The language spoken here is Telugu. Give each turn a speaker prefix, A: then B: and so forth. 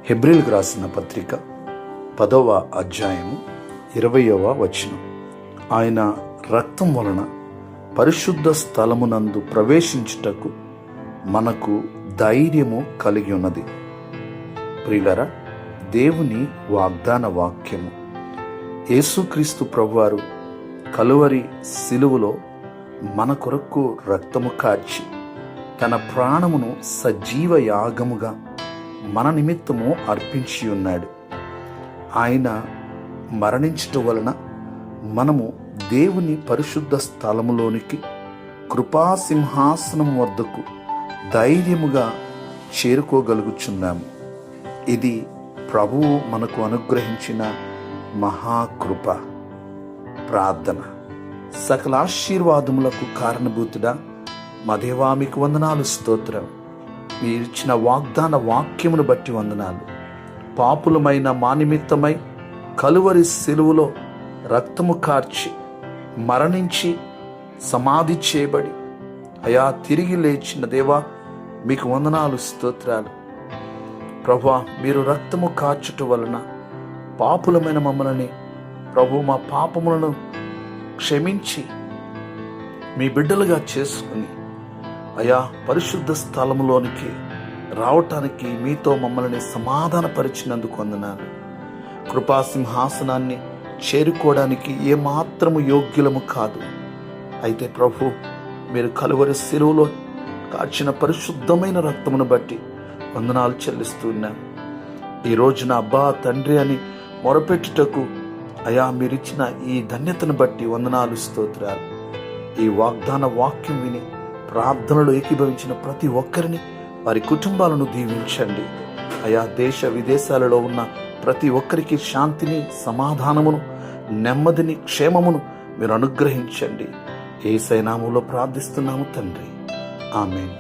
A: హెబ్రీయులకు రాసిన పత్రిక 10వ అధ్యాయము 20వ వచనం. ఆయన రక్తం వలన పరిశుద్ధ స్థలమునందు ప్రవేశించుటకు మనకు ధైర్యము కలిగి ఉన్నది. ప్రియులారా, దేవుని వాగ్దాన వాక్యము యేసుక్రీస్తు ప్రభువారు కలువరి సిలువలో మన కొరకు రక్తము కార్చి తన ప్రాణమును సజీవ యాగముగా మన నిమిత్తము అర్పించి ఉన్నాడు. ఆయన మరణించటం వలన మనము దేవుని పరిశుద్ధ స్థలములోనికి కృపాసింహాసనం వద్దకు ధైర్యముగా చేరుకోగలుగుచున్నాము. ఇది ప్రభువు మనకు అనుగ్రహించిన మహాకృప. ప్రార్థన. సకల ఆశీర్వాదములకు కారణభూతుడా మా దేవా, మీకు వందనాలు, స్తోత్రం. మీరిచ్చిన వాగ్దాన వాక్యమును బట్టి వందనాలు. పాపులమైన మా నిమిత్తమై కలువరి సిలువలో రక్తము కార్చి మరణించి సమాధి చేయబడి అయా తిరిగి లేచిన దేవా, మీకు వందనాలు, స్తోత్రాలు. ప్రభువా, మీరు రక్తము కార్చుట వలన పాపులమైన మమ్మల్ని ప్రభు మా పాపములను క్షమించి మీ బిడ్డలుగా చేసుకుని అయా పరిశుద్ధ స్థలములోనికి రావటానికి మీతో మమ్మల్ని సమాధానపరిచినందుకు వందనాలు. కృపాసింహాసనాన్ని చేరుకోవడానికి ఏమాత్రము యోగ్యులము కాదు. అయితే ప్రభు, మీరు కలువరి సిలువలో కాచిన పరిశుద్ధమైన రక్తమును బట్టి వందనాలు చెల్లిస్తున్నాను. ఈ రోజున అబ్బా తండ్రి అని మొరపెట్టుటకు అయా మీరిచ్చిన ఈ ధన్యతను బట్టి వందనాలు, స్తోత్రాలు. ఈ వాగ్దాన వాక్యం విని ప్రార్థనలు ఏకీభవించిన ప్రతి ఒక్కరిని, వారి కుటుంబాలను దీవించండి. అయా దేశ విదేశాలలో ఉన్న ప్రతి ఒక్కరికి శాంతిని, సమాధానమును, నెమ్మదిని, క్షేమమును మీరు అనుగ్రహించండి. యేసయ్య నామములో ప్రార్థిస్తున్నాము తండ్రి. ఆమేన్.